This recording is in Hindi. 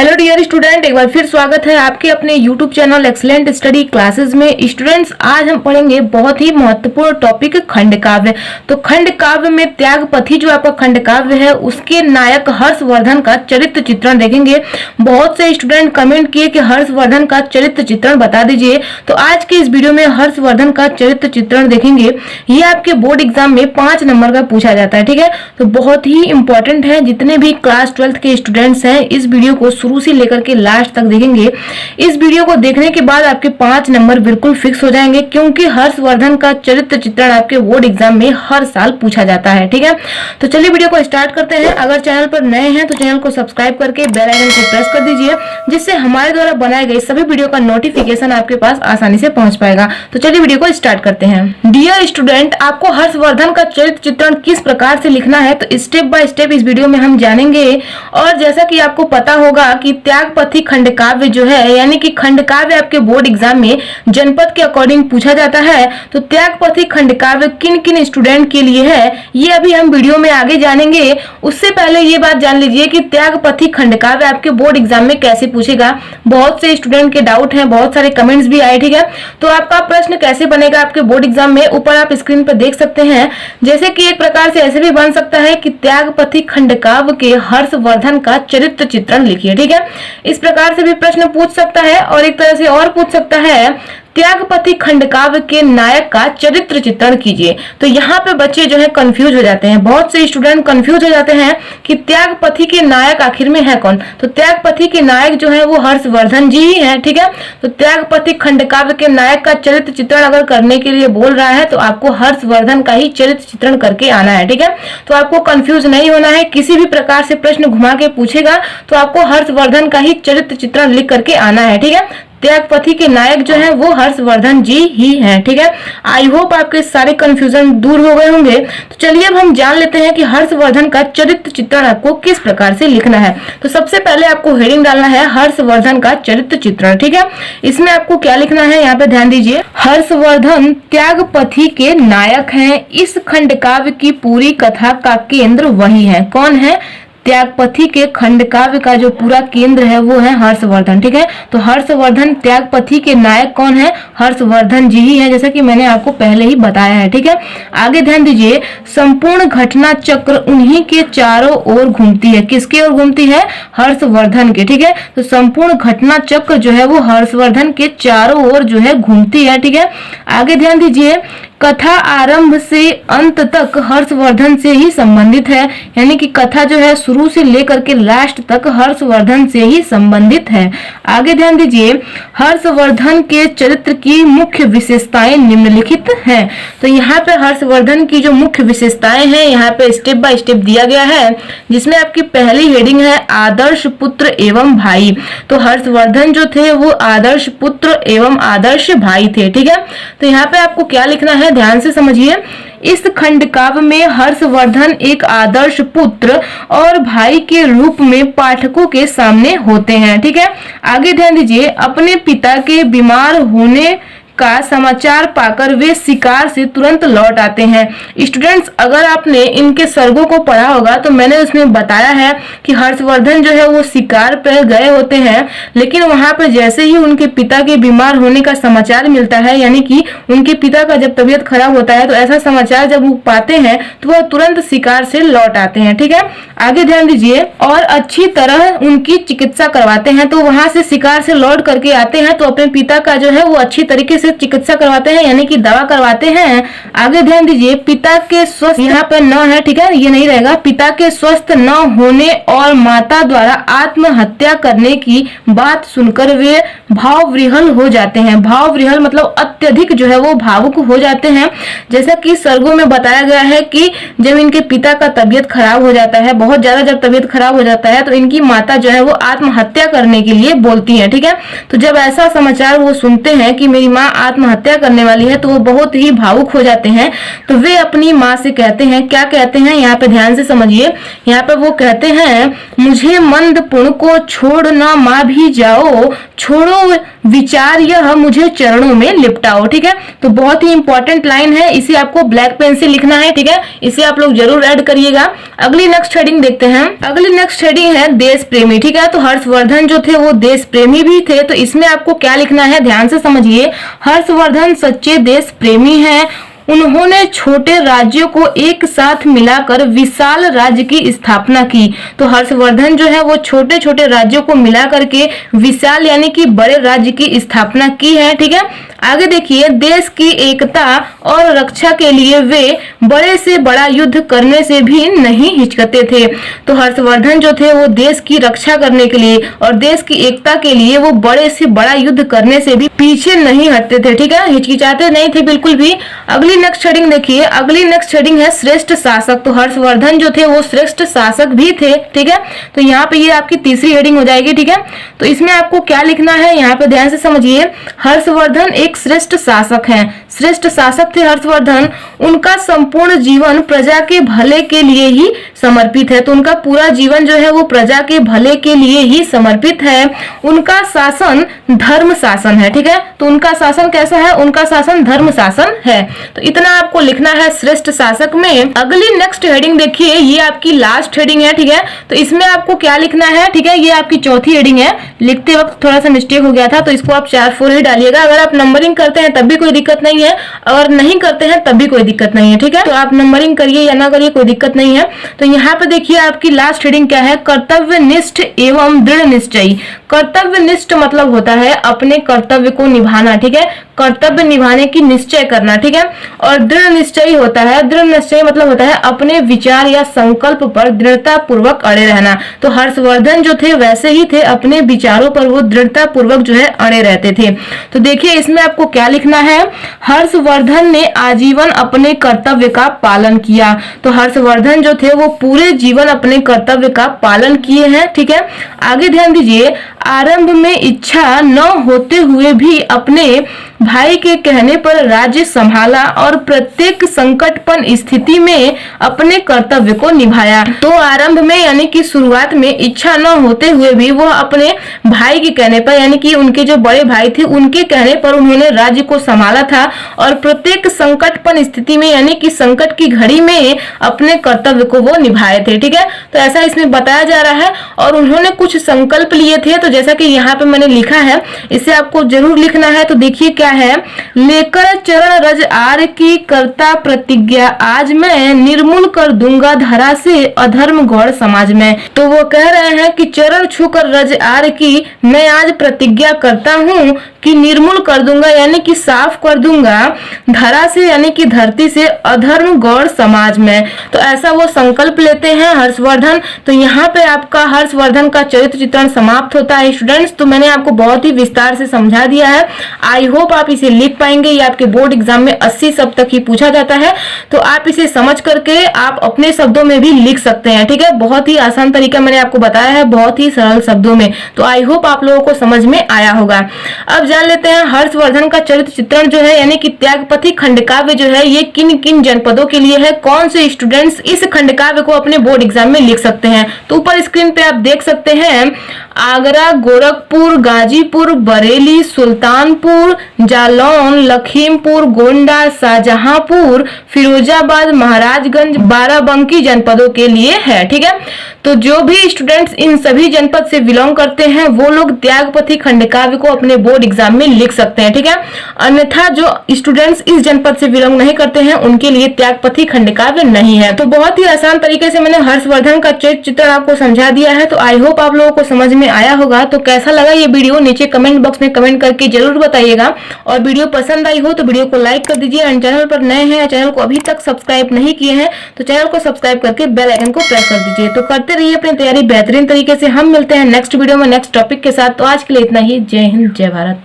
हेलो डियर स्टूडेंट, एक बार फिर स्वागत है आपके अपने YouTube channel excellent study classes में। स्टूडेंट्स, आज हम पढ़ेंगे बहुत ही महत्वपूर्ण टॉपिक खंड काव्य। तो खंड काव्य में त्यागपथी जो आपका खंड काव्य है उसके नायक हर्षवर्धन का चरित्र चित्रण देखेंगे। बहुत से स्टूडेंट कमेंट किए कि हर्षवर्धन का चरित्र चित्रण बता दीजिए, तो आज के इस वीडियो में हर्षवर्धन का चरित्र चित्रण देखेंगे। ये आपके बोर्ड एग्जाम में 5 नंबर का पूछा जाता है, ठीक है। तो बहुत ही इंपॉर्टेंट है। जितने भी क्लास 12th के स्टूडेंट्स हैं इस वीडियो को शुरू से लेकर के लास्ट तक देखेंगे। इस वीडियो को देखने के बाद आपके 5 नंबर बिल्कुल फिक्स हो जाएंगे, क्योंकि हर्षवर्धन का चरित्र चित्रण आपके बोर्ड एग्जाम में हर साल पूछा जाता है, ठीक है। तो चलिए वीडियो को स्टार्ट करते हैं। अगर चैनल पर नए हैं तो चैनल को सब्सक्राइब करके बेल आइकन को प्रेस कर दीजिए, जिससे हमारे द्वारा बनाए गए सभी वीडियो का नोटिफिकेशन आपके पास आसानी से पहुंच पाएगा। तो चलिए वीडियो को स्टार्ट करते हैं। डियर स्टूडेंट, आपको हर्षवर्धन का चरित्र चित्रण किस प्रकार से लिखना है तो स्टेप बाय स्टेप इस वीडियो में हम जानेंगे। और जैसा कि आपको पता होगा कि त्यागपथी खंड काव्य जो है, यानी कि खंड काव्य आपके बोर्ड एग्जाम में जनपद के अकॉर्डिंग पूछा जाता है। तो त्यागपथी खंड काव्य किन किन स्टूडेंट के लिए है ये अभी हम वीडियो में आगे जानेंगे। उससे पहले ये बात जान लीजिए कि त्यागपथी खंड काव्य आपके बोर्ड एग्जाम में कैसे पूछेगा। बहुत से स्टूडेंट के डाउट हैं, बहुत सारे कमेंट्स भी आए, ठीक है। तो आपका प्रश्न कैसे बनेगा आपके बोर्ड एग्जाम में, ऊपर आप स्क्रीन पर देख सकते हैं। जैसे कि एक प्रकार से ऐसे भी बन सकता है कि त्यागपथी खंड काव्य के हर्षवर्धन का चरित्र चित्रण लिखिए, ठीक है। इस प्रकार से भी प्रश्न पूछ सकता है। और एक तरह से और पूछ सकता है, त्यागपथी खंड काव्य के नायक का चरित्र चित्रण कीजिए। तो यहाँ पे बच्चे जो है कंफ्यूज हो जाते हैं, बहुत से स्टूडेंट कंफ्यूज हो जाते हैं कि त्यागपथी के नायक आखिर में है कौन। तो त्यागपथी के नायक जो है वो हर्षवर्धन जी ही है, ठीक है। तो त्यागपथी खंड काव्य के नायक का चरित्र चित्रण अगर करने के लिए बोल रहा है तो आपको हर्षवर्धन का ही चरित्र चित्रण करके आना है, ठीक है। तो आपको कंफ्यूज नहीं होना है। किसी भी प्रकार से प्रश्न घुमा के पूछेगा तो आपको हर्षवर्धन का ही चरित्र चित्रण लिख करके आना है, ठीक है। त्यागपथी के नायक जो है वो हर्षवर्धन जी ही हैं, ठीक है। आई होप आपके सारे कंफ्यूजन दूर हो गए होंगे। तो चलिए अब हम जान लेते हैं कि हर्षवर्धन का चरित्र चित्रण आपको किस प्रकार से लिखना है। तो सबसे पहले आपको हेडिंग डालना है हर्षवर्धन का चरित्र चित्रण, ठीक है। इसमें आपको क्या लिखना है, यहाँ पे ध्यान दीजिए। हर्षवर्धन त्यागपथी के नायक हैं। इस खंड काव्य की पूरी कथा का केंद्र वही है। कौन है? त्यागपथी के खंड काव्य का जो पूरा केंद्र है वो है हर्षवर्धन, ठीक है। तो हर्षवर्धन त्यागपथी के नायक कौन है? हर्षवर्धन जी ही है, जैसा कि मैंने आपको पहले ही बताया है, ठीक है। आगे ध्यान दीजिए, संपूर्ण घटना चक्र उन्हीं के चारों ओर घूमती है। किसके ओर घूमती है? हर्षवर्धन के, ठीक है। तो संपूर्ण घटना चक्र जो है वो हर्षवर्धन के चारों ओर जो है घूमती है, ठीक है। आगे ध्यान दीजिए, कथा आरंभ से अंत तक हर्षवर्धन से ही संबंधित है, यानी कि कथा जो है शुरू से लेकर के लास्ट तक हर्षवर्धन से ही संबंधित है। आगे ध्यान दीजिए, हर्षवर्धन के चरित्र की मुख्य विशेषताएं निम्नलिखित हैं। तो यहाँ पे हर्षवर्धन की जो मुख्य विशेषताएं हैं यहाँ पे स्टेप बाय स्टेप दिया गया है, जिसमें आपकी पहली हेडिंग है आदर्श पुत्र एवं भाई। तो हर्षवर्धन जो थे वो आदर्श पुत्र एवं आदर्श भाई थे, ठीक है। तो यहाँ पे आपको क्या लिखना है, ध्यान से समझिए। इस खंड काव्य में हर्षवर्धन एक आदर्श पुत्र और भाई के रूप में पाठकों के सामने होते हैं, ठीक है। आगे ध्यान दीजिए, अपने पिता के बीमार होने का समाचार पाकर वे शिकार से तुरंत लौट आते हैं। स्टूडेंट्स, अगर आपने इनके सर्गों को पढ़ा होगा तो मैंने उसमें बताया है कि हर्षवर्धन जो है वो शिकार पर गए होते हैं, लेकिन वहां पर जैसे ही उनके पिता के बीमार होने का समाचार मिलता है, यानी कि उनके पिता का जब तबीयत खराब होता है तो ऐसा समाचार जब वो पाते हैं तो वह तुरंत शिकार से लौट आते हैं, ठीक है। आगे ध्यान दीजिए, और अच्छी तरह उनकी चिकित्सा करवाते हैं। तो वहां से शिकार से लौट करके आते हैं तो अपने पिता का जो है वो अच्छी तरीके से चिकित्सा करवाते हैं, यानी कि दवा करवाते हैं। आगे ध्यान दीजिए, पिता के स्वस्थ, यहाँ पर न है, ठीक है, ये नहीं रहेगा। पिता के स्वस्थ न होने और माता द्वारा आत्महत्या करने की बात सुनकर वे भावविह्वल हो जाते हैं। भावविह्वल मतलब अत्यधिक जो है वो भावुक हो जाते हैं। जैसा कि सर्गों में बताया गया है कि जब इनके पिता का तबीयत खराब हो जाता है, बहुत ज्यादा जब तबीयत खराब हो जाता है, तो इनकी माता जो है वो आत्महत्या करने के लिए बोलती है, ठीक है। तो जब ऐसा समाचार वो सुनते हैं कि मेरी माँ आत्महत्या करने वाली है तो वो बहुत ही भावुक हो जाते हैं। तो वे अपनी माँ से कहते हैं, क्या कहते हैं, यहाँ पे ध्यान से समझिए। यहाँ पे वो कहते हैं, मुझे मंद पुण्य को छोड़ ना माँ भी जाओ, छोड़ो विचार यह मुझे चरणों में लिपटाओ। ठीक है, तो बहुत ही इंपॉर्टेंट लाइन है, इसे आपको ब्लैक पेन से लिखना है। ठीक है, इसे आप लोग जरूर ऐड करिएगा। अगली नेक्स्ट हेडिंग देखते हैं। अगली नेक्स्ट हेडिंग है देश प्रेमी। ठीक है, तो हर्षवर्धन जो थे वो देश प्रेमी भी थे, तो इसमें आपको क्या लिखना है ध्यान से समझिए। हर्षवर्धन सच्चे देश प्रेमी हैं। उन्होंने छोटे राज्यों को एक साथ मिलाकर विशाल राज्य की स्थापना की। तो हर्षवर्धन जो है वो छोटे छोटे राज्यों को मिला करके विशाल यानी कि बड़े राज्य की स्थापना की है। ठीक है, आगे देखिए, देश की एकता और रक्षा के लिए वे बड़े से बड़ा युद्ध करने से भी नहीं हिचकते थे। तो हर्षवर्धन जो थे वो देश की रक्षा करने के लिए और देश की एकता के लिए वो बड़े से बड़ा युद्ध करने से भी पीछे नहीं हटते थे। ठीक है, हिचकिचाते नहीं थे बिल्कुल भी। अगली नेक्स्ट हेडिंग देखिए। अगली नेक्स्ट हेडिंग है श्रेष्ठ शासक। तो हर्षवर्धन जो थे वो श्रेष्ठ शासक भी थे। ठीक है, तो यहाँ पे ये आपकी तीसरी हेडिंग हो जाएगी। ठीक है, तो इसमें आपको क्या लिखना है यहाँ पे ध्यान से समझिए। हर्षवर्धन एक श्रेष्ठ शासक हैं। श्रेष्ठ शासक थे हर्षवर्धन। उनका संपूर्ण जीवन प्रजा के भले के लिए ही समर्पित है। तो उनका पूरा जीवन जो है वो प्रजा के भले के लिए ही समर्पित है। उनका शासन धर्म शासन है। ठीक है, तो उनका शासन कैसा है? उनका शासन धर्म शासन है। तो इतना आपको लिखना है श्रेष्ठ शासक में। अगली नेक्स्ट हेडिंग देखिए, ये आपकी लास्ट हेडिंग है। ठीक है, तो इसमें आपको क्या लिखना है? ठीक है, ये आपकी चौथी हेडिंग है। लिखते वक्त थोड़ा सा मिस्टेक हो गया था, तो इसको आप 4-4 ही डालिएगा। अगर आप नंबरिंग करते हैं तब भी कोई दिक्कत नहीं है, अगर नहीं करते हैं तब भी कोई दिक्कत नहीं है। ठीक है, तो आप नंबरिंग करिए या ना करिए कोई दिक्कत नहीं है। तो यहाँ पे देखिए आपकी लास्ट हेडिंग क्या है? कर्तव्यनिष्ठ एवं दृढ़ निश्चयी। कर्तव्यनिष्ठ मतलब होता है अपने कर्तव्य को निभाना। ठीक है, कर्तव्य निभाने की निश्चय करना। ठीक है, और दृढ़ निश्चयी होता है, दृढ़ निश्चय मतलब होता है अपने विचार या संकल्प पर दृढ़ता पूर्वक अड़े रहना। तो हर्षवर्धन जो थे वैसे ही थे, अपने विचारों पर वो दृढ़ता पूर्वक जो है अड़े रहते थे। तो देखिए इसमें आपको क्या लिखना है? हर्षवर्धन ने आजीवन अपने कर्तव्य का पालन किया। तो हर्षवर्धन जो थे वो पूरे जीवन अपने कर्तव्य का पालन किए हैं। ठीक है, आगे ध्यान दीजिए। आरंभ में इच्छा न होते हुए भी अपने भाई के कहने पर राज्य संभाला और प्रत्येक संकटपन स्थिति में अपने कर्तव्य को निभाया। तो आरंभ में यानी कि शुरुआत में इच्छा न होते हुए भी वो अपने भाई के कहने पर यानी कि उनके जो बड़े भाई थे उनके कहने पर उन्होंने राज्य को संभाला था और प्रत्येक संकटपन स्थिति में यानी कि संकट की घड़ी में अपने कर्तव्य को वो निभाए थे। ठीक है, तो ऐसा इसमें बताया जा रहा है। और उन्होंने कुछ संकल्प लिए थे, तो जैसा कि यहाँ पे मैंने लिखा है, इसे आपको जरूर लिखना है। तो देखिए क्या है? लेकर चरण रज आर की करता प्रतिज्ञा, आज मैं निर्मूल कर दूंगा धरा से अधर्म गौड़ समाज में। तो वो कह रहे हैं कि चरण छूकर रज आर की मैं आज प्रतिज्ञा करता हूँ कि निर्मूल कर दूंगा यानी कि साफ कर दूंगा धरा से यानी कि धरती से अधर्म गौड़ समाज में। तो ऐसा वो संकल्प लेते हैं हर्षवर्धन। तो यहाँ पे आपका हर्षवर्धन का चरित्र चित्रण समाप्त होता है स्टूडेंट्स। तो मैंने आपको बहुत ही विस्तार से समझा दिया है। आई होप आप इसे लिख पाएंगे। ये आपके बोर्ड एग्जाम में 80 शब्द तक ही पूछा जाता है, तो आप इसे समझ करके आप अपने शब्दों में भी लिख सकते हैं। ठीक है, बहुत ही आसान तरीका मैंने आपको बताया है, बहुत ही सरल शब्दों में। तो आई होप आप लोगों को समझ में आया होगा। अब जान लेते हैं हर्षवर्धन का चरित्र चित्रण जो है यानी कि त्यागपति खंडकाव्य जो है ये किन किन जनपदों के लिए है, कौन से स्टूडेंट्स इस खंडकाव्य को अपने बोर्ड एग्जाम में लिख सकते हैं। तो ऊपर स्क्रीन पे आप देख सकते हैं आगरा, गोरखपुर, गाजीपुर, बरेली, सुल्तानपुर, जालौन, लखीमपुर, गोंडा, शाहजहांपुर, फिरोजाबाद, महाराजगंज, बाराबंकी जनपदों के लिए है। ठीक है, तो जो भी स्टूडेंट्स इन सभी जनपद से बिलोंग करते हैं वो लोग त्यागपति खंडकाव्य को अपने बोर्ड एग्जाम में लिख सकते हैं। ठीक है, अन्यथा जो स्टूडेंट्स इस जनपद से बिलोंग नहीं करते हैं उनके लिए त्यागपति खंडकाव्य नहीं है। तो बहुत ही आसान तरीके से मैंने हर्षवर्धन का चरित्र चित्रण आपको समझा दिया है। तो आई होप आप लोगों को समझ में आया होगा। तो कैसा लगा ये वीडियो नीचे कमेंट बॉक्स में कमेंट करके जरूर बताइएगा। और वीडियो पसंद आई हो तो वीडियो को लाइक कर दीजिए। और चैनल पर नए हैं, चैनल को अभी तक सब्सक्राइब नहीं किए हैं तो चैनल को सब्सक्राइब करके बेल आइकन को प्रेस कर दीजिए। तो करते रहिए अपनी तैयारी बेहतरीन तरीके से। हम मिलते हैं नेक्स्ट वीडियो में नेक्स्ट टॉपिक के साथ। तो आज के लिए इतना ही। जय हिंद, जय भारत।